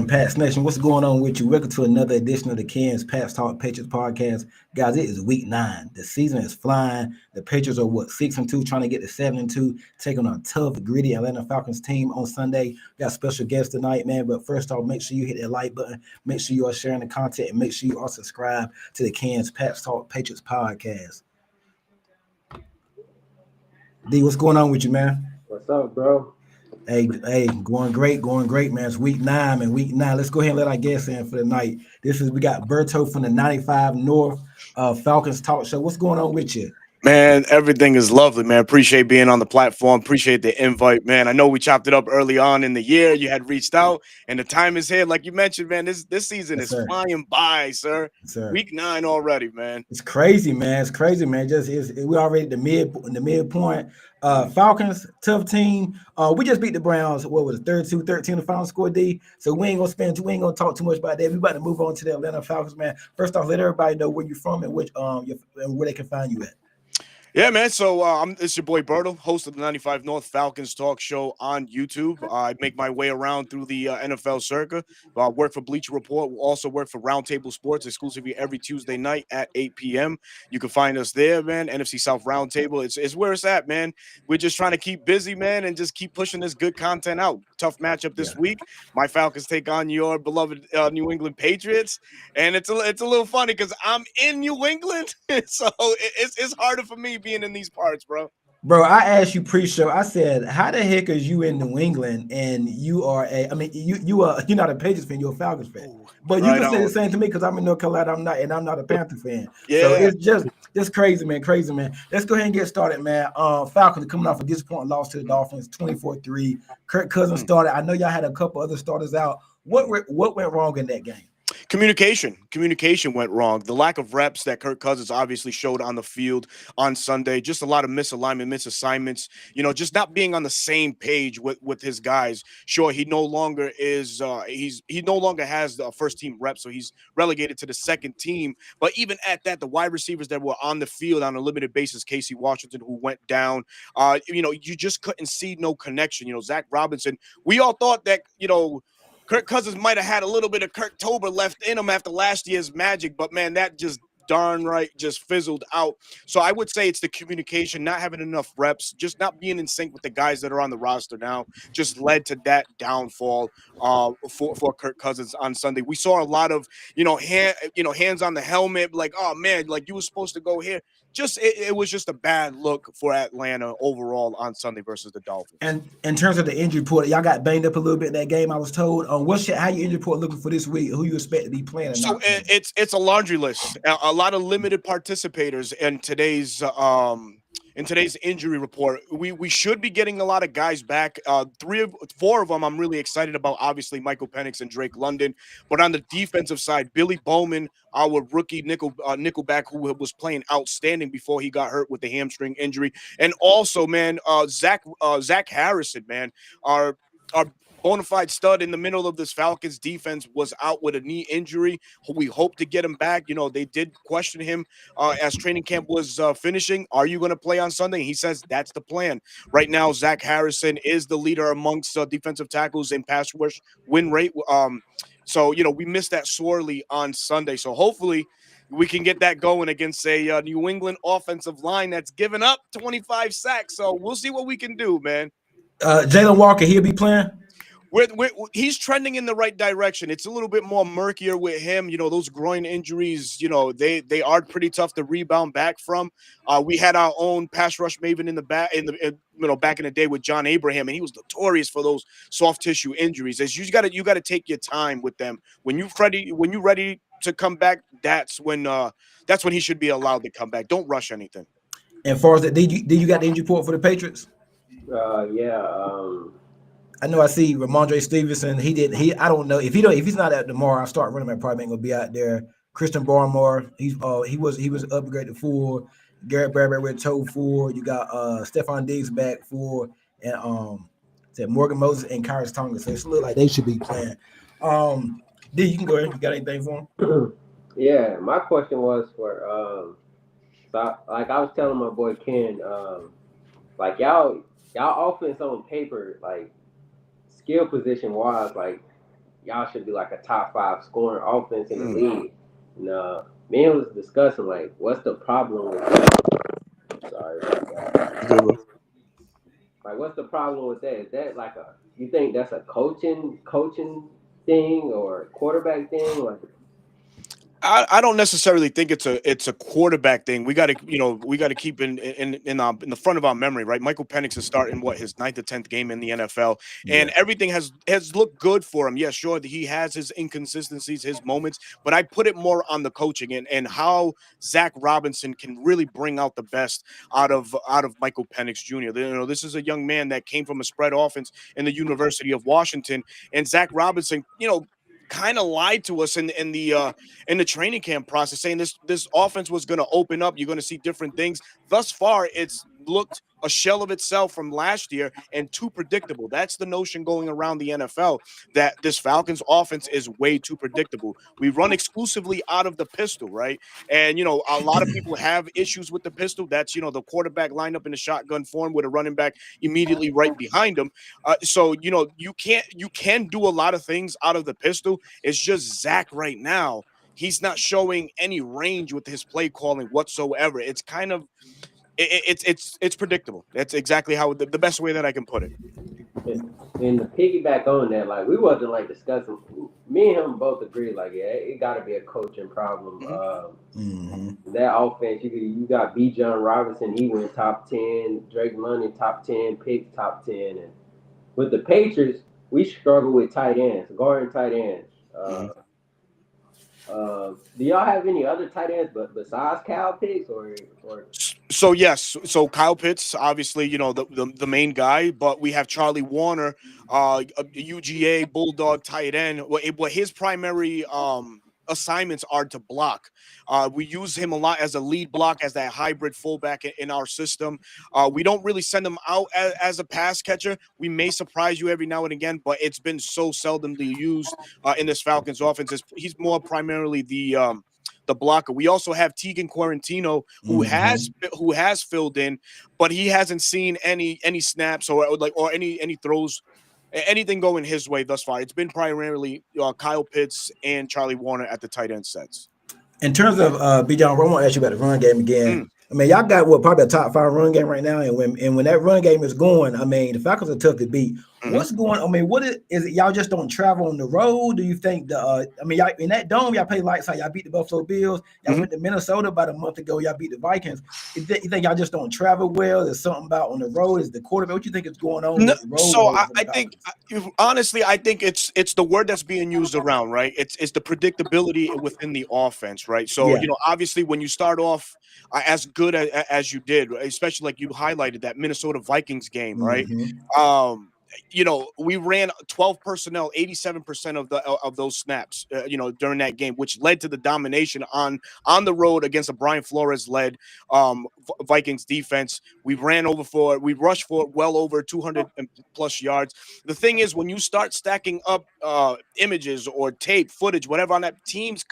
Pats Nation, what's going on with you? Welcome to another edition of the Ken's Pats Talk Patriots podcast. Guys, it is week 9. The season is flying. The Patriots are 6-2, trying to get to 7-2, taking on a tough, gritty Atlanta Falcons team on Sunday. We got special guests tonight, man. But first off, make sure you hit that like button. Make sure you are sharing the content, and make sure you are subscribed to the Ken's Pats Talk Patriots podcast. D, what's going on with you, man? What's up, bro? Hey, going great, man. It's week 9, man. Week 9. Let's go ahead and let our guests in for the night. We got Berto from the 95 North Falcons Talk Show. What's going on with you? Man, everything is lovely, man. Appreciate being on the platform. Appreciate the invite, man. I know we chopped it up early on in the year. You had reached out, and the time is here. Like you mentioned, man, this season is flying by, sir. Week 9 already, man. It's crazy, man. We're already at the midpoint. Falcons, tough team. We just beat the Browns. What was it, 32-13 the final score, D? So we ain't gonna talk too much about that. We about to move on to the Atlanta Falcons, man. First off, let everybody know where you're from and where they can find you at. Yeah, man. So it's your boy Berto, host of the 95 North Falcons Talk Show on YouTube. I make my way around through the NFL circuit. Work for Bleacher Report. Also work for Roundtable Sports exclusively every Tuesday night at 8 p.m. You can find us there, man. NFC South Roundtable. It's where it's at, man. We're just trying to keep busy, man, and just keep pushing this good content out. Tough matchup this week. My Falcons take on your beloved New England Patriots, and it's a little funny because I'm in New England, so it's harder for me being in these parts, bro. Bro, I asked you pre-show. I said, "How the heck is you in New England and you are you're not a Patriots fan, you're a Falcons fan." But you can say the same to me because I'm in North Carolina. I'm not a Panther fan. Yeah. So it's just crazy, man. Let's go ahead and get started, man. Falcons coming off a disappointing loss to the Dolphins, 24-3. Kirk Cousins started. I know y'all had a couple other starters out. What went wrong in that game? Communication went wrong. The lack of reps that Kirk Cousins obviously showed on the field on Sunday, just a lot of misalignment, misassignments, just not being on the same page with his guys. Sure, he no longer is he no longer has the first team reps, so he's relegated to the second team. But even at that, the wide receivers that were on the field on a limited basis, Casey Washington, who went down, you just couldn't see no connection. Zach Robinson, we all thought that, Kirk Cousins might have had a little bit of Kirktober left in him after last year's magic, but, man, that just darn right just fizzled out. So I would say it's the communication, not having enough reps, just not being in sync with the guys that are on the roster now, just led to that downfall for Kirk Cousins on Sunday. We saw a lot of, hands on the helmet, like, oh, man, like you were supposed to go here. It was just a bad look for Atlanta overall on Sunday versus the Dolphins. And in terms of the injury report, y'all got banged up a little bit in that game, I was told. How your injury report looking for this week? Who you expect to be playing? So it's a laundry list. A lot of limited participators in today's injury report. We should be getting a lot of guys back. 4 of them I'm really excited about. Obviously, Michael Penix and Drake London. But on the defensive side, Billy Bowman, our rookie nickelback, who was playing outstanding before he got hurt with the hamstring injury, and also, man, Zach Harrison, man, our bona fide stud in the middle of this Falcons defense, was out with a knee injury. We hope to get him back. They did question him as training camp was finishing. Are you going to play on Sunday? He says that's the plan. Right now, Zach Harrison is the leader amongst defensive tackles in pass rush win rate. So, we missed that sorely on Sunday. So hopefully we can get that going against a New England offensive line that's given up 25 sacks. So we'll see what we can do, man. Jalen Walker, he'll be playing? He's trending in the right direction. It's a little bit more murkier with him. You know, those groin injuries, you know, they are pretty tough to rebound back from. We had our own pass rush maven in the back back in the day with John Abraham, and he was notorious for those soft tissue injuries. As you gotta take your time with them. When you ready to come back, that's when he should be allowed to come back. Don't rush anything. And far as that, did you got the injury report for the Patriots? Yeah. I know I see Ramondre Stevenson. I don't know if he's not out tomorrow. I'll start running back. Probably ain't gonna be out there. Christian Barmore, he was upgraded to full. Garrett Bradbury with toe full. You got Stephon Diggs back full, and said Morgan Moses and Kyrus Tonga. So it look like they should be playing. D, you can go ahead. You got anything for him? Yeah, my question was for like I was telling my boy Ken, like y'all offense on paper, like skill position wise, like y'all should be like a top 5 scoring offense in the league. And man was discussing like what's the problem with that? Sorry about that. Like what's the problem with that? Is that like you think that's a coaching thing or quarterback thing? Like I don't necessarily think it's a quarterback thing. We got to keep in the front of our memory, right? Michael Penix is starting his 9th or 10th game in the NFL, and everything has looked good for him. Yeah, sure, he has his inconsistencies, his moments, but I put it more on the coaching and how Zach Robinson can really bring out the best out of Michael Penix Jr. You know, this is a young man that came from a spread offense in the University of Washington, and Zach Robinson, kind of lied to us in the training camp process, saying this offense was going to open up. You're going to see different things. Thus far, it's looked a shell of itself from last year and too predictable. That's the notion going around the NFL, that this Falcons offense is way too predictable. We run exclusively out of the pistol, right? And, a lot of people have issues with the pistol. That's, the quarterback lined up in the shotgun form with a running back immediately right behind him. So, you can do a lot of things out of the pistol. It's just Zach right now, he's not showing any range with his play calling whatsoever. It's kind of it's predictable. That's exactly how the best way that I can put it. And to piggyback on that, like we wasn't like discussing. Me and him both agreed, like it got to be a coaching problem. That offense, you got B. John Robinson, he went top 10. Drake London top 10, Pick top 10, and with the Patriots, we struggle with tight ends, guarding tight ends. Do y'all have any other tight ends besides Kyle Pitts or? So yes, so Kyle Pitts, obviously, the main guy, but we have Charlie Warner, a UGA Bulldog tight end. What his primary assignments are to block. We use him a lot as a lead block, as that hybrid fullback in our system. We don't really send him out as a pass catcher. We may surprise you every now and again, but it's been so seldomly used in this Falcons offense. He's more primarily the blocker. We also have Tegan Quarantino, who has filled in, but he hasn't seen any snaps or any throws, anything going his way thus far. It's been primarily Kyle Pitts and Charlie Warner at the tight end sets. In terms of B. John, I want to ask you about the run game again. I mean, y'all got probably a top 5 run game right now, and when that run game is going, I mean, the Falcons are tough to beat. What's going? I mean, what is it? Y'all just don't travel on the road? Do you think y'all in that dome? Y'all play lights out. Y'all beat the Buffalo Bills. Y'all went to Minnesota about a month ago. Y'all beat the Vikings. You think y'all just don't travel well? There's something about on the road. Is the quarterback? What you think is going on? With the road so I think, honestly, I think it's the word that's being used around, right? It's the predictability within the offense, right? So obviously, when you start off as good as you did, especially like you highlighted that Minnesota Vikings game, right? We ran 12 personnel, 87% of those snaps, during that game, which led to the domination on the road against a Brian Flores led Vikings defense. We rushed for well over 200 plus yards. The thing is, when you start stacking up images or tape, footage, whatever on that, teams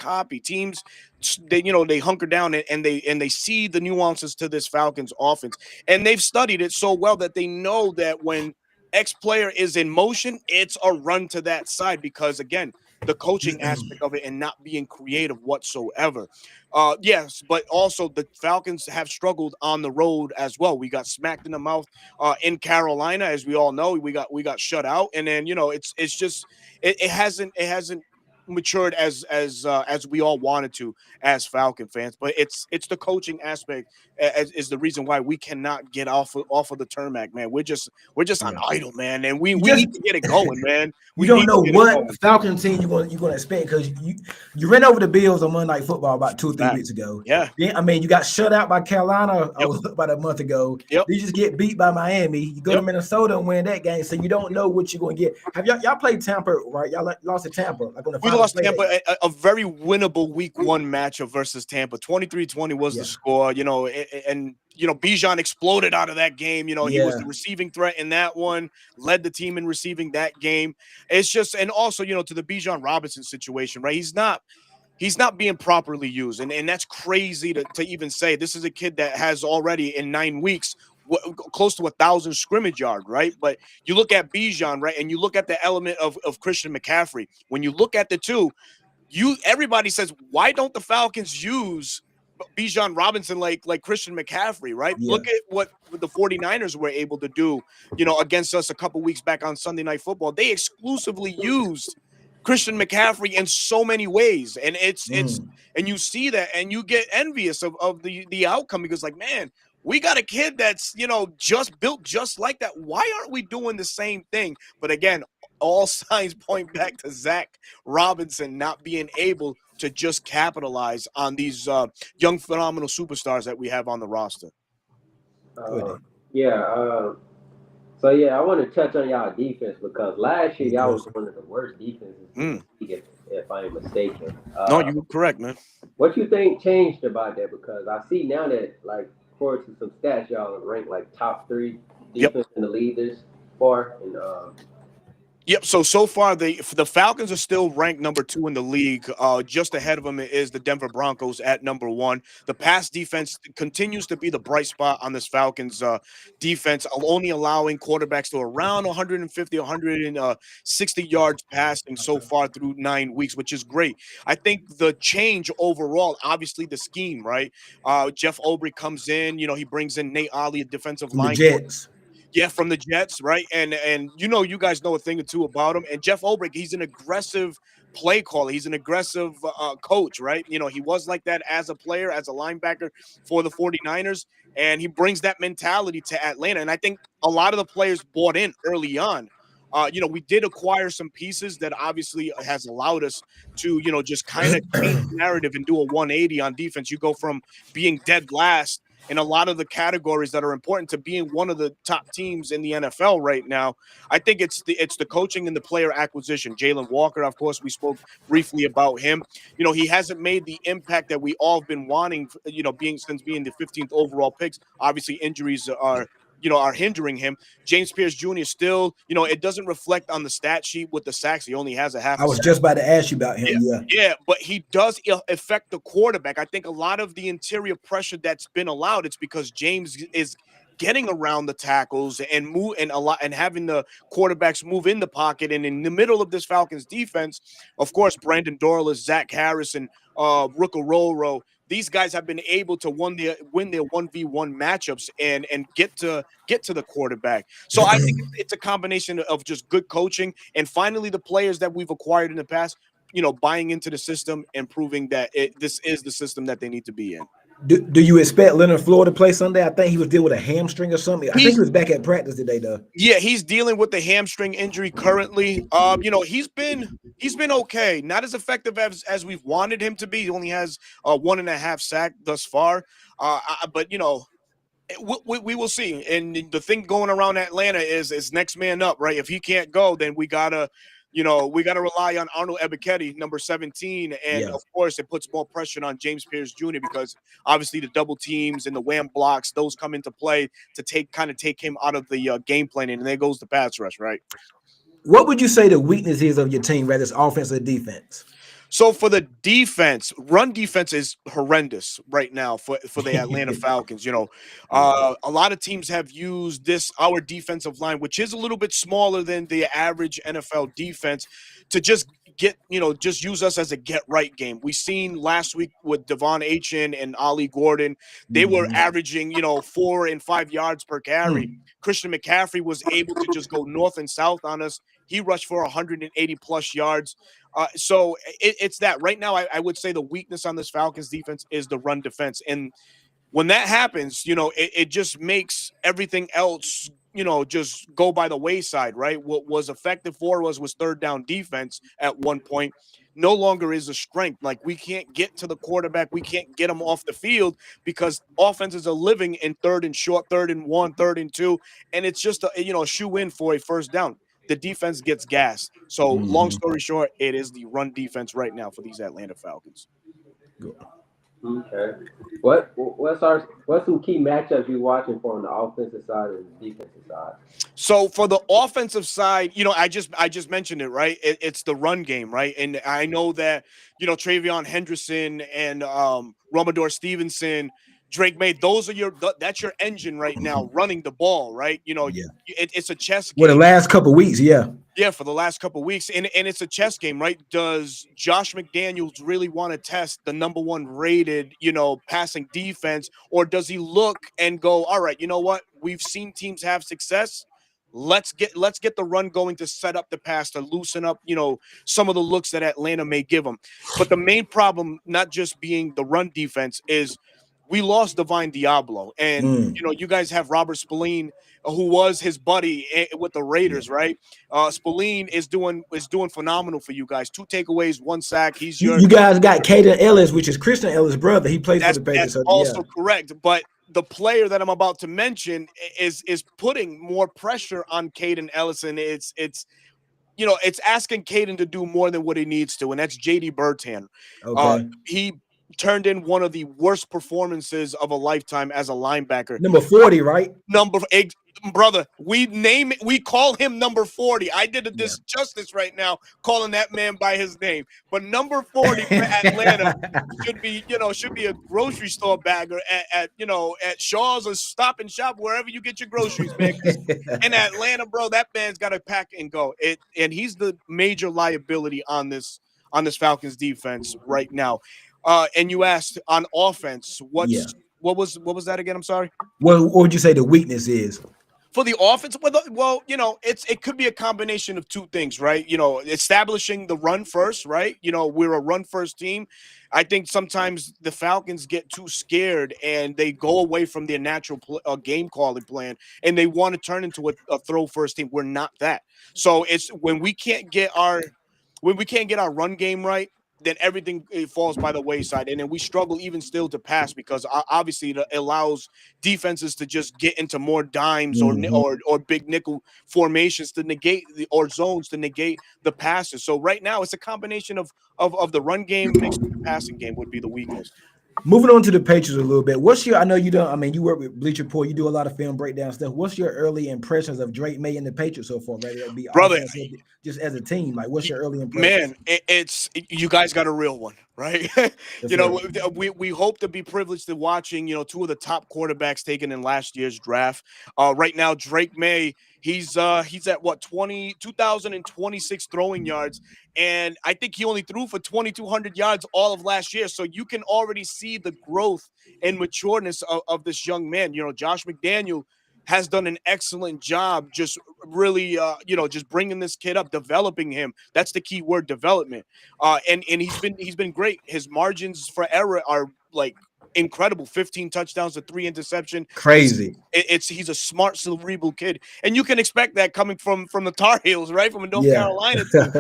they hunker down and they see the nuances to this Falcons offense, and they've studied it so well that they know that when X player is in motion, it's a run to that side, because again, the coaching aspect of it and not being creative whatsoever. Yes, but also the Falcons have struggled on the road as well. We got smacked in the mouth in Carolina, as we all know. We got shut out, and then it's just it hasn't matured as we all wanted to as Falcon fans. But it's the coaching aspect is the reason why we cannot get off of the tarmac, man. We're just on Yeah. idle, man, and we You we just need to get it going, man. you We don't need to know get it what going. Falcon team you're gonna expect because you ran over the Bills on Monday Night Football about 2 or 3 Fact. weeks ago. Yeah. Then I mean you got shut out by Carolina Yep. about a month ago. Yep. You just get beat by Miami. You go to Yep. Minnesota and win that game, so you don't know what you're gonna get. Have y'all played Tampa, right? Y'all lost to Tampa like on the We final lost play. Tampa a very winnable week 1 matchup versus Tampa. 23-20 was Yeah. the score, and Bijan exploded out of that game. He was Yeah. the receiving threat in that one, led the team in receiving that game. It's just, and also, to the Bijan Robinson situation, right? He's not being properly used. And that's crazy to even say. This is a kid that has already in 9 weeks close to 1,000 scrimmage yard, right? But you look at Bijan, right? And you look at the element of Christian McCaffrey. When you look at the two, everybody says, why don't the Falcons use Bijan Robinson like Christian McCaffrey, right? Yeah. Look at what the 49ers were able to do, against us a couple weeks back on Sunday Night Football. They exclusively used Christian McCaffrey in so many ways. And it's and you see that and you get envious of the outcome because, like, man, we got a kid that's, just built just like that. Why aren't we doing the same thing? But again, all signs point back to Zach Robinson not being able to just capitalize on these young, phenomenal superstars that we have on the roster. So I want to touch on y'all defense because last year y'all was one of the worst defenses in the league, if I am mistaken. No, you're correct, man. What you think changed about that? Because I see now that, like, according to some stats, y'all are ranked like top 3 defense in the league this far. And Yep. So far, the Falcons are still ranked number 2 in the league. Just ahead of them is the Denver Broncos at number 1. The pass defense continues to be the bright spot on this Falcons defense, only allowing quarterbacks to around 150, 160 yards passing so far through 9 weeks, which is great. I think the change overall, obviously the scheme, right? Jeff Obrecht comes in, he brings in Nate Ollie, a defensive From the line. Jets. Yeah, from the Jets, right? And you guys know a thing or two about him. And Jeff Obrecht, he's an aggressive play caller. He's an aggressive coach, right? He was like that as a player, as a linebacker for the 49ers. And he brings that mentality to Atlanta. And I think a lot of the players bought in early on. We did acquire some pieces that obviously has allowed us to, just kind of change the narrative and do a 180 on defense. You go from being dead last in a lot of the categories that are important to being one of the top teams in the NFL right now. I think it's the coaching and the player acquisition. Jalen Walker, of course, we spoke briefly about him. He hasn't made the impact that we all have been wanting, being the 15th overall picks. Obviously, injuries are hindering him. James Pierce Jr. still, it doesn't reflect on the stat sheet with the sacks. He only has a half. I was just about to ask you about him. Yeah, but he does affect the quarterback. I think a lot of the interior pressure that's been allowed, it's because James is getting around the tackles and having the quarterbacks move in the pocket. And in the middle of this Falcons defense, of course, Brandon Dorlus, Zach Harris, and Rucka these guys have been able to win their 1v1 matchups and get to the quarterback. So I think it's a combination of just good coaching and finally the players that we've acquired in the past, buying into the system and proving that this is the system that they need to be in. Do you expect Leonard Floyd to play Sunday? I think he was dealing with a hamstring or something. I think he was back at practice today, though. Yeah, he's dealing with the hamstring injury currently. He's been okay, not as effective as we've wanted him to be. He only has 1.5 sack thus far. But we will see. And the thing going around Atlanta is next man up, right? If he can't go, then we gotta rely on Arnold Ebiketie, number 17. And of course, it puts more pressure on James Pierce Jr. because obviously the double teams and the wham blocks, those come into play to take him out of the game plan. And there goes the pass rush, right? What would you say the weakness is of your team, whether it's offense or defense? So for the defense, run defense is horrendous right now for the Atlanta Falcons. A lot of teams have used our defensive line, which is a little bit smaller than the average NFL defense, to just just use us as a get right game. We seen last week with Devon Achin and Ollie Gordon, they were averaging 4 and 5 yards per carry. Christian McCaffrey was able to just go north and south on us. He rushed for 180 plus yards. So it's that right now. I would say the weakness on this Falcons defense is the run defense, and when that happens, it just makes everything else, just go by the wayside, right? What was effective for us was third down defense at one point. No longer is a strength. Like, we can't get to the quarterback. We can't get him off the field because offenses are living in third and short, 3rd and 1, 3rd and 2. And it's just a shoe in for a first down. The defense gets gassed. So long story short, it is the run defense right now for these Atlanta Falcons. Okay. What's some key matchups you're watching for on the offensive side and the defensive side? So for the offensive side, I just mentioned it, right? It's the run game, right? And I know that Travion Henderson and Romador Stevenson, Drake May, that's your engine right now, running the ball, right? It's a chess game. Well, the last couple of weeks, Yeah, for the last couple of weeks. And it's a chess game, right? Does Josh McDaniels really want to test the number 1 rated, passing defense? Or does he look and go, all right, you know what? We've seen teams have success. Let's get the run going to set up the pass, to loosen up, some of the looks that Atlanta may give them. But the main problem, not just being the run defense, is we lost Divine Diablo. And, you guys have Robert Spillane, who was his buddy with the Raiders, right? Spillane is doing phenomenal for you guys. 2 takeaways, 1 sack. You guys got Caden Ellis, which is Christian Ellis' brother. He plays for the Patriots. That's also correct. But the player that I'm about to mention is putting more pressure on Caden Ellis, and it's asking Caden to do more than what he needs to, and that's J.D. Bertan. Okay. He turned in one of the worst performances of a lifetime as a linebacker. Number 40, right? Number 8, brother. We call him number 40. I did a disjustice right now calling that man by his name. But number 40 for Atlanta should be a grocery store bagger at Shaw's or Stop and Shop, wherever you get your groceries, man. In Atlanta, bro, that man's got to pack and go. And he's the major liability on this Falcons defense right now. And you asked on offense, what was that again? I'm sorry. What would you say the weakness is for the offense? Well, it could be a combination of 2 things, right? Establishing the run first, right? We're a run first team. I think sometimes the Falcons get too scared and they go away from their natural game calling plan, and they want to turn into a throw first team. We're not that. So it's when we can't get our run game right, then everything falls by the wayside. And then we struggle even still to pass, because obviously it allows defenses to just get into more dimes or big nickel formations to negate or zones to negate the passes. So right now it's a combination of the run game mixed with the passing game would be the weakness. Moving on to the Patriots a little bit. I know you don't. I mean, you work with Bleacher Report. You do a lot of film breakdown stuff. What's your early impressions of Drake May and the Patriots so far? Right, be brother, just as a team. Like, what's your early impressions? Man, you guys got a real one, right? We hope to be privileged to watching 2 of the top quarterbacks taken in last year's draft. Right now, Drake May, he's at what 2,026 throwing yards, and I think he only threw for 2,200 yards all of last year. So you can already see the growth and matureness of this young man. Josh McDaniel has done an excellent job just really, just bringing this kid up, developing him. That's the key word, development. And he's been great. His margins for error are like incredible. 15 touchdowns to 3 interceptions. Crazy. He's a smart, cerebral kid, and you can expect that coming from the Tar Heels, right? From a North Carolina team,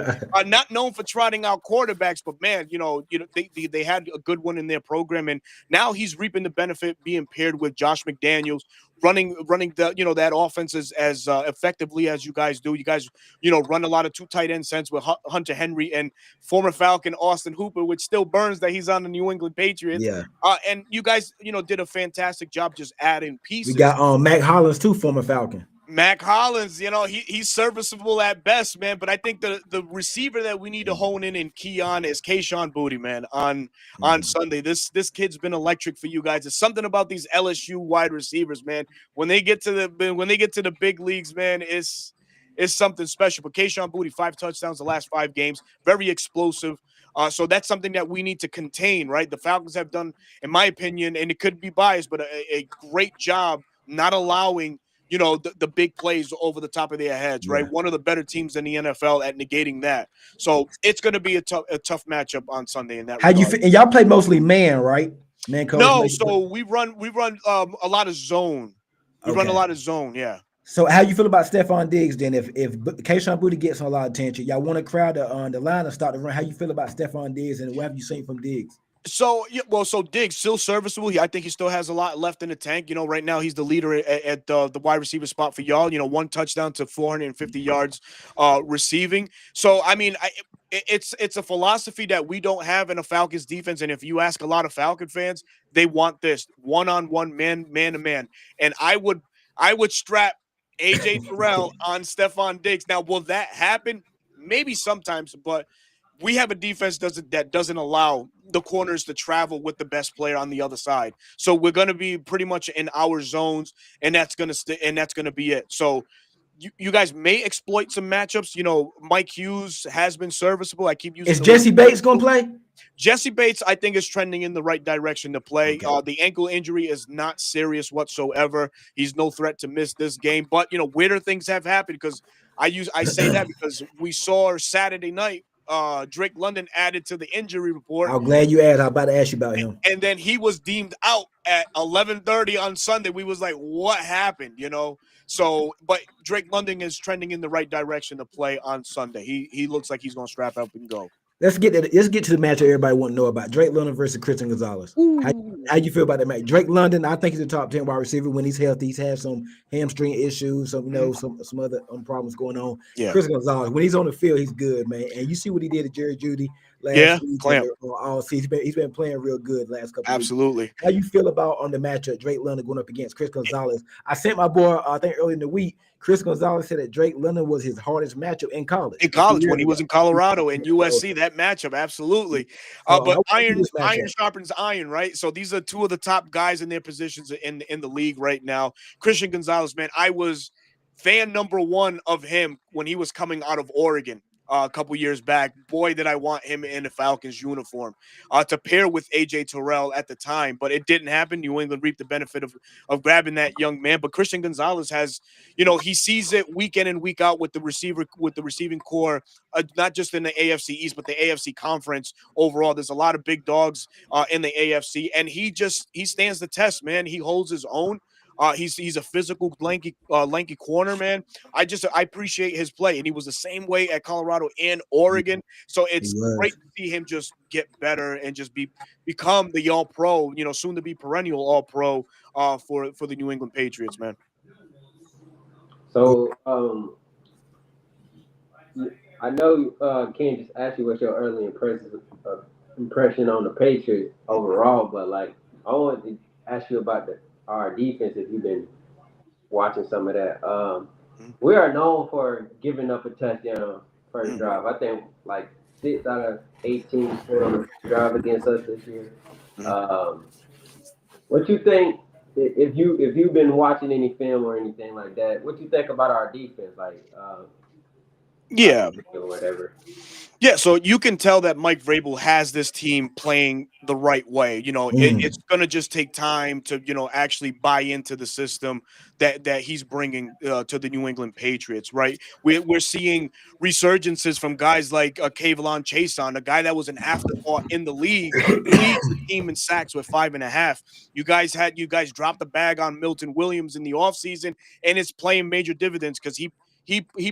not known for trotting out quarterbacks, but man, they had a good one in their program, and now he's reaping the benefit being paired with Josh McDaniels, running the that offense as effectively as you guys do. You guys run a lot of 2 tight end sets with Hunter Henry and former Falcon Austin Hooper, which still burns that he's on the New England Patriots. Yeah. And you guys did a fantastic job just adding pieces. We got Mac Hollins too, former Falcon. Mac Hollins, he's serviceable at best, man. But I think the receiver that we need to hone in and key on is Kayshon Boutte, man. On Sunday, this kid's been electric for you guys. There's something about these LSU wide receivers, man. When they get to the big leagues, man, is something special. But Kayshon Boutte, 5 touchdowns the last 5 games, very explosive. So that's something that we need to contain, right? The Falcons have done, in my opinion, and it could be biased, but a great job not allowing, the big plays over the top of their heads, right? Yeah. One of the better teams in the NFL at negating that. So it's going to be a tough matchup on Sunday in that How you regard. feel? And y'all play mostly man, right? Man coverage. No, so we run a lot of zone. We run a Okay. lot of zone, yeah. So how you feel about Stephon Diggs then? If Kayshon Boutte gets a lot of attention, y'all want to crowd the line and start the run. How you feel about Stephon Diggs and what have you seen from Diggs? So so Diggs still serviceable. I think he still has a lot left in the tank. Right now he's the leader at the wide receiver spot for y'all. 1 touchdown to 450 yards receiving. So I mean, it's a philosophy that we don't have in a Falcons defense. And if you ask a lot of Falcon fans, they want this one-on-one, man to man. And I would strap AJ Terrell on Stephon Diggs. Now, will that happen? Maybe sometimes, but we have a defense that doesn't allow the corners to travel with the best player on the other side. So we're going to be pretty much in our zones, and that's going to be it. So you guys may exploit some matchups. Mike Hughes has been serviceable. I keep using. Is Jesse Bates going to play? Jesse Bates, I think, is trending in the right direction to play. Okay. The ankle injury is not serious whatsoever. He's no threat to miss this game. But weirder things have happened because I say that because we saw Saturday night. Drake London added to the injury report. I'm glad you asked. I'm about to ask you about him. And then he was deemed out at 11:30 on Sunday. We was like, what happened? So, but Drake London is trending in the right direction to play on Sunday. He looks like he's going to strap up and go. Let's get to the match everybody want to know about. Drake London versus Christian Gonzalez. How you feel about that match? Drake London, I think he's a top 10 wide receiver when he's healthy. He's had some hamstring issues, some other problems going on. Yeah. Christian Gonzalez, when he's on the field, he's good, man. And you see what he did to Jerry Jeudy last season. All season. He's been playing real good last couple of weeks. How you feel about on the matchup, Drake London going up against Chris Gonzalez? I sent my boy, I think early in the week, Chris Gonzalez said that Drake London was his hardest matchup in college. When he was in Colorado and USC, that matchup, absolutely. But iron sharpens iron, right? So these are two of the top guys in their positions in the league right now. Christian Gonzalez, man, I was fan number 1 of him when he was coming out of Oregon. A couple years back. Boy, did I want him in a Falcons uniform to pair with AJ Terrell at the time, but it didn't happen. New England reaped the benefit of grabbing that young man. But Christian Gonzalez has, he sees it week in and week out with the receiving core, not just in the AFC East, but the AFC conference overall. There's a lot of big dogs in the AFC, and he stands the test, man. He holds his own. He's a physical, lanky corner, man. I appreciate his play, and he was the same way at Colorado and Oregon. So it's great to see him just get better and just become the All-Pro, soon to be perennial All-Pro for the New England Patriots, man. So I know Ken just asked you what's your early impression on the Patriots overall, but I wanted to ask you about our defense if you've been watching some of that. We are known for giving up a touchdown first drive. I think 6 out of 18 scored on the drive against us this year. What you think, if you've been watching any film or anything like that, what you think about our defense? Or whatever. Yeah, so you can tell that Mike Vrabel has this team playing the right way. It's going to just take time to, actually buy into the system that he's bringing to the New England Patriots, right? We're seeing resurgences from guys like Kayvon Chason, a guy that was an afterthought in the league, leads the team in sacks with 5.5. You guys dropped the bag on Milton Williams in the offseason, and it's playing major dividends because he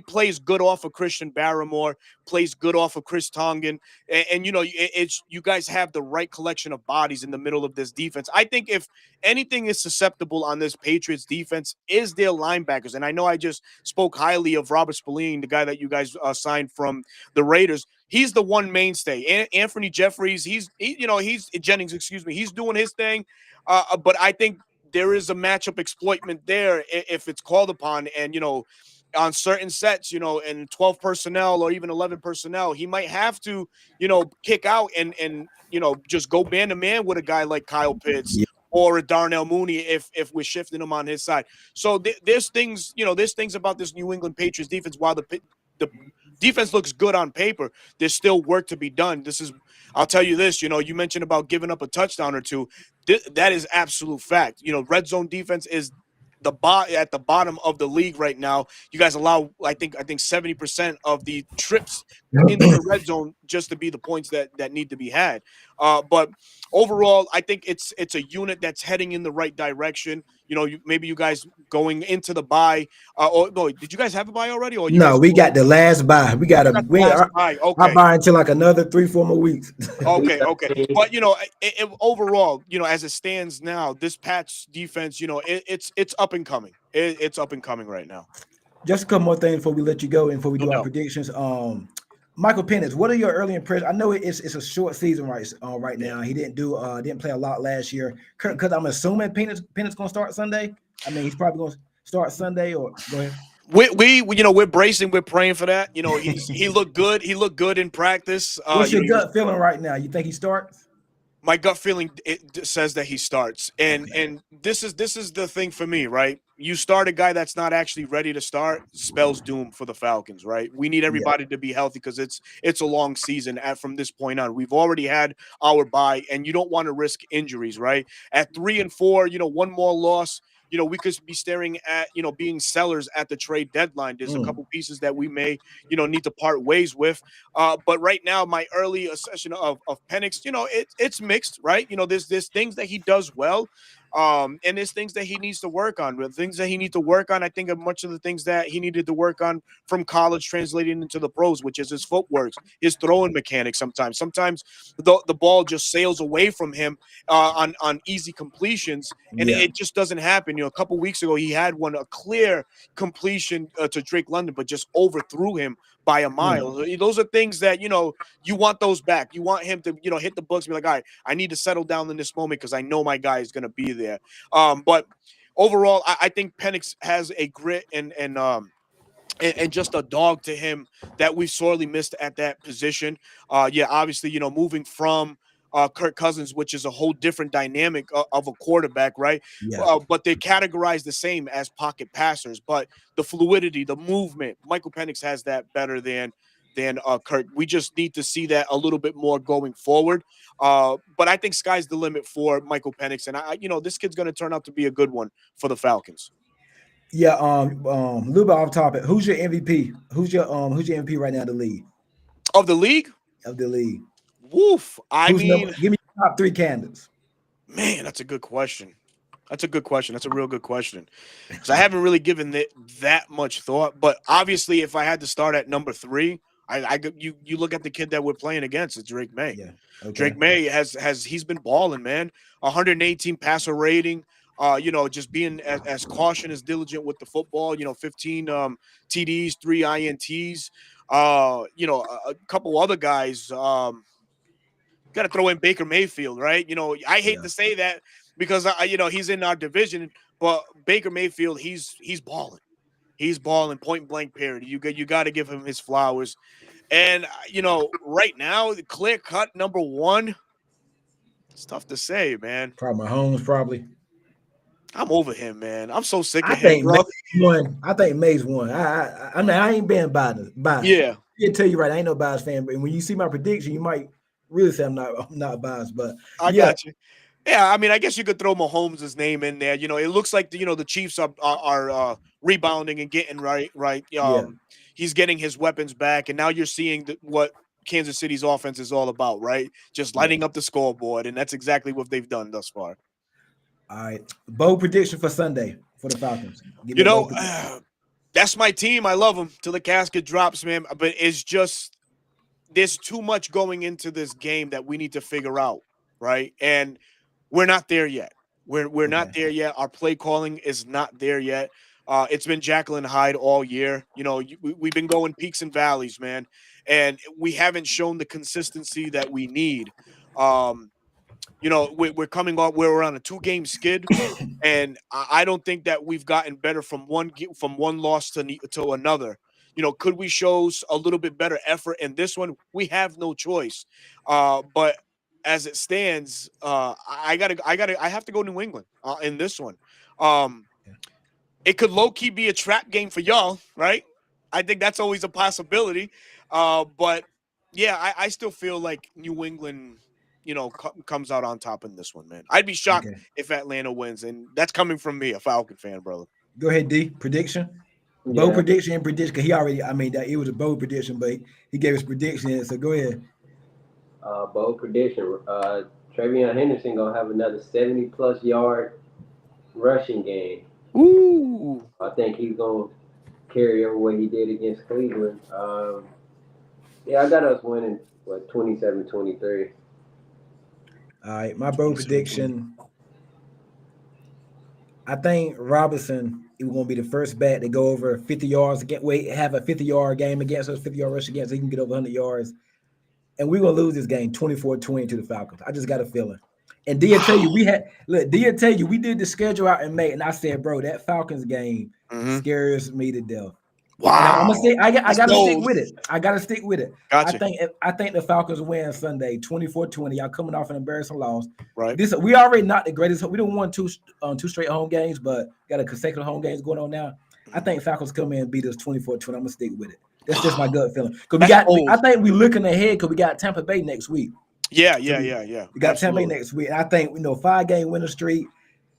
plays good off of Christian Barrymore, plays good off of Chris Tongan, and you guys have the right collection of bodies in the middle of this defense. I think if anything is susceptible on this Patriots defense is their linebackers, and I know I just spoke highly of Robert Spillane, the guy that you guys signed from the Raiders. He's the one mainstay. Anthony Jeffries, he's Jennings, excuse me, he's doing his thing, but I think there is a matchup exploitment there if it's called upon, and on certain sets, in 12 personnel or even 11 personnel, he might have to, kick out and just go man to man with a guy like Kyle Pitts or a Darnell Mooney if we're shifting him on his side. So there's things, there's things about this New England Patriots defense. While the defense looks good on paper, there's still work to be done. I'll tell you this, you mentioned about giving up a touchdown or two. That is absolute fact. Red zone defense is at the bottom of the league right now. You guys allow, I think 70% of the trips into the red zone just to be the points that need to be had. But overall, I think it's a unit that's heading in the right direction. Maybe you guys going into the bye. Or no, did you guys have a bye already? Or you No, guys? we got the last bye. We got The last bye. I Okay. buy until like another 3-4 more weeks. Okay. But overall, as it stands now, this Pats defense, it's up and coming. It's up and coming right now. Just a couple more things before we let you go and before we do our No. predictions. Michael Penix, what are your early impressions? I know it's a short season right now. He didn't play a lot last year. Because I'm assuming Penix gonna start Sunday. I mean, he's probably gonna start Sunday. Or go ahead. We're bracing. We're praying for that. He looked good. He looked good in practice. What's your gut feeling right now? You think he starts? My gut feeling says that he starts, and this is the thing for me, right? You start a guy that's not actually ready to start, spells doom for the Falcons, right? We need everybody to be healthy because it's a long season from this point on. We've already had our bye, and you don't want to risk injuries, right? At 3-4, one more loss. We could be staring at, being sellers at the trade deadline. There's a couple pieces that we may, need to part ways with. But right now, my early assessment of Penix, it's mixed, right? There's things that he does well. And there's things that he needs to work on. The things that he needs to work on, I think, are much of the things that he needed to work on from college translating into the pros, which is his footwork, his throwing mechanics. Sometimes the ball just sails away from him on easy completions, and it just doesn't happen. A couple weeks ago, he had a clear completion to Drake London, but just overthrew him by a mile. Those are things that, you want those back. You want him to, hit the books and be like, all right, I need to settle down in this moment because I know my guy is going to be there. But overall, I think Penix has a grit and just a dog to him that we sorely missed at that position. Obviously, moving from Kirk Cousins, which is a whole different dynamic of a quarterback, right? Yeah. But they're categorized the same as pocket passers. But the fluidity, the movement, Michael Penix has that better than Kirk. We just need to see that a little bit more going forward. But I think sky's the limit for Michael Penix, and this kid's going to turn out to be a good one for the Falcons. Yeah. A little bit off topic. Who's your MVP? Who's your MVP right now in the league? Of the league? Of the league. Woof. Give me top 3 candidates. Man, that's a good question. That's a real good question. Because I haven't really given it that much thought. But obviously, if I had to start at number 3, you look at the kid that we're playing against. It's Drake May. Yeah. Okay. Drake May he's been balling, man. 118 passer rating. Just being as cautious as diligent with the football. 15 TDs, 3 INTs. A couple other guys. Got to throw in Baker Mayfield, right? I hate to say that because he's in our division, but Baker Mayfield, he's balling. He's balling, point blank period. You got to give him his flowers. And right now, the clear cut number 1. It's tough to say, man. Probably Mahomes, probably. I'm over him, man. I'm so sick of him, bro. I think Mays won. I mean, I ain't been biased. Yeah. I tell you right, I ain't no biased fan, but when you see my prediction, you might really say I'm not biased. But I got you. Yeah, I mean, I guess you could throw Mahomes' name in there. It looks like the Chiefs are rebounding and getting right. He's getting his weapons back, and now you're seeing what Kansas City's offense is all about, right? Just lighting up the scoreboard, and that's exactly what they've done thus far. All right, bold prediction for Sunday for the Falcons. That's my team. I love them till the casket drops, man. But it's just there's too much going into this game that we need to figure out, right? And we're not there yet. We're not there yet. Our play calling is not there yet. It's been Jekyll and Hyde all year. We've been going peaks and valleys, man, and we haven't shown the consistency that we need. We're coming off. We're on a 2-game skid, and I don't think that we've gotten better from one loss to another. Could we show a little bit better effort in this one? We have no choice. But as it stands, I have to go New England in this one. It could low key be a trap game for y'all, right? I think that's always a possibility. But yeah, I still feel like New England, comes out on top in this one, man. I'd be shocked if Atlanta wins, and that's coming from me, a Falcon fan, brother. Go ahead, D. Prediction. Yeah. Bold prediction and prediction. Because he already, it was a bold prediction, but he gave his prediction. So go ahead. Bold prediction. Travion Henderson gonna have another 70+ yard rushing game. Ooh. I think he's gonna carry over what he did against Cleveland. Yeah, I got us winning 27-23. All right, my bold prediction. I think Robinson is going to be the first bat to go over 50 yards. Have a 50-yard game against us, 50-yard rush against us. He can get over 100 yards. And we're going to lose this game 24-20 to the Falcons. I just got a feeling. And Dia tell you, we did the schedule out in May, and I said, bro, that Falcons game scares me to death. Wow. I'm gonna say I gotta stick with it. I gotta stick with it. Gotcha. I think the Falcons win Sunday 24-20. Y'all coming off an embarrassing loss. Right. We already not the greatest. We don't won two straight home games, but got a consecutive home games going on now. I think Falcons come in and beat us 24-20. I'm gonna stick with it. That's just my gut feeling. Because I think we're looking ahead because we got Tampa Bay next week. Yeah. We got Tampa Bay next week. And I think 5-game winning streak.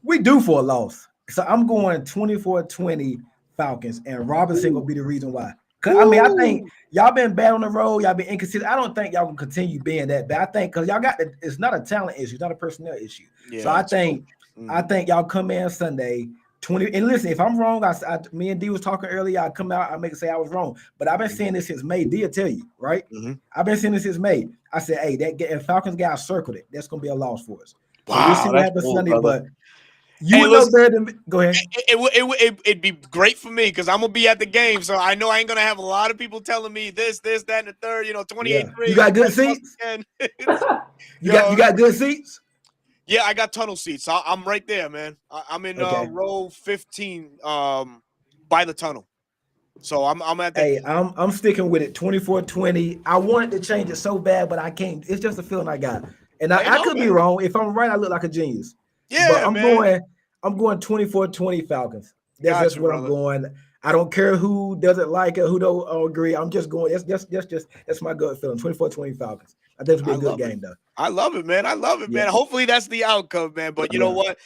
We due for a loss. So I'm going 24-20 Falcons, and Robinson will be the reason why. Cause I think y'all been bad on the road, y'all been inconsistent. I don't think y'all can continue being that bad. I think because y'all it's not a talent issue, it's not a personnel issue. Yeah, so I think y'all come in Sunday 20. And listen, if I'm wrong, me and D was talking earlier. I come out, I make it say I was wrong, but I've been saying this since May. D will tell you, right? I've been saying this since May. I said, hey, if Falcons guys circled it, that's gonna be a loss for us. Wow, so we'll see what happens Sunday, brother. but. You would know better than me. Go ahead. It'd be great for me because I'm gonna be at the game, so I know I ain't gonna have a lot of people telling me this, that, and the third. 28-3. You got good seats. You got good seats. Yeah, I got tunnel seats. I'm right there, man. I'm in row 15, by the tunnel. So I'm at that. Hey, I'm sticking with it. 24-20. I wanted to change it so bad, but I can't. It's just a feeling I got, and I could be wrong. If I'm right, I look like a genius. Yeah, but I'm going 24-20 Falcons. That's what I'm going. I don't care who doesn't like it, who don't agree. I'm just going. That's my gut feeling. 24-20 Falcons. I think it'll be a good game, though. I love it, man. Man. Hopefully that's the outcome, man. But you know what?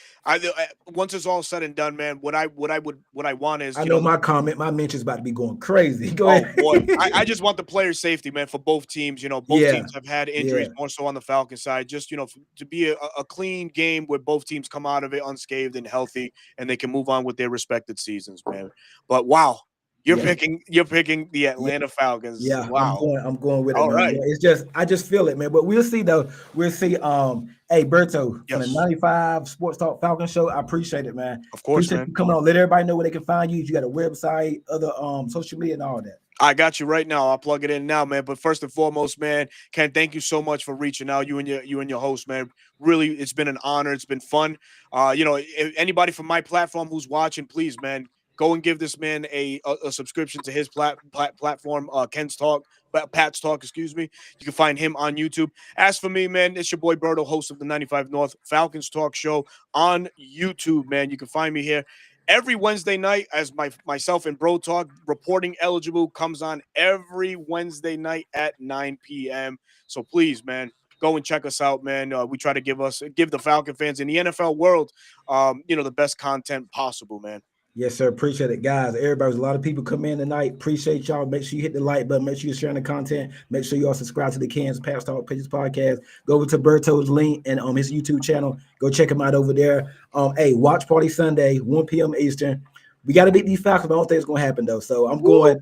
Once it's all said and done, man, what I want is I know my mention's about to be going crazy. Go ahead. Boy. I just want the player safety, man, for both teams. Both teams have had injuries, more so on the Falcons side. Just to be a clean game where both teams come out of it unscathed and healthy, and they can move on with their respected seasons, man. But wow. You're picking the Atlanta Falcons. Yeah, wow. I'm going with it. All right. It's I just feel it, man. But we'll see though. We'll see. Hey, Berto, from the 95 Sports Talk Falcon Show. I appreciate it, man. Of course, appreciate man. You coming on. Let everybody know where they can find you. You got a website, other social media, and all that. I got you right now. I'll plug it in now, man. But first and foremost, man, Ken, thank you so much for reaching out. You and your host, man. Really, it's been an honor. It's been fun. If anybody from my platform who's watching, please, man, go and give this man a subscription to his platform, Ken's Talk, Pat's Talk, excuse me. You can find him on YouTube. As for me, man, it's your boy Berto, host of the 95 North Falcons Talk Show on YouTube, man. You can find me here every Wednesday night as myself and Bro Talk. Reporting Eligible comes on every Wednesday night at 9 p.m. So please, man, go and check us out, man. We try to give the Falcon fans in the NFL world, the best content possible, man. Yes, sir. Appreciate it, guys. Everybody, a lot of people come in tonight. Appreciate y'all. Make sure you hit the like button. Make sure you're sharing the content. Make sure you all subscribe to the Kansas Past Talk Patriots podcast. Go over to Berto's link and his YouTube channel. Go check him out over there. Hey, watch party Sunday, 1 p.m. Eastern. We got to beat these Falcons. I don't think it's going to happen though. So I'm going.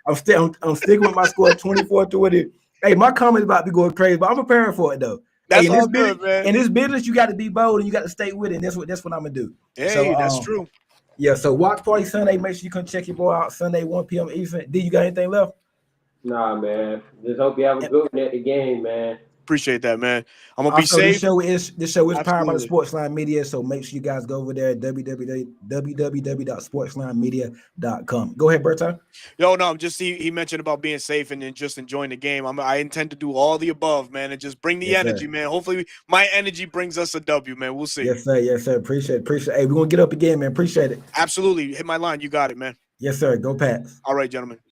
I'm sticking with my score 24-20. Hey, my comments about to be going crazy, but I'm preparing for it though. That's all good, man. In this business, you got to be bold and you got to stay with it. And that's what I'm gonna do. Hey, that's true. Yeah, so watch party Sunday. Make sure you come check your boy out Sunday, 1 p.m. Eastern. D, you got anything left? Nah, man. Just hope you have a good one at the game, man. Appreciate that, man. I'm gonna be Also, safe. this show is powered by the Absolutely. Sportsline Media, so make sure you guys go over there at www.sportslinemedia.com. Go ahead, Berto. Yo, no, I'm just he mentioned about being safe and then just enjoying the game. I intend to do all the above, man, and just bring the Yes, energy, sir. man. Hopefully, my energy brings us a W, man. We'll see. Yes, sir. Yes, sir. Appreciate it. Hey, we're gonna get up again, man. Appreciate it. Absolutely, hit my line. You got it, man. Yes, sir. Go Pats. All right, gentlemen.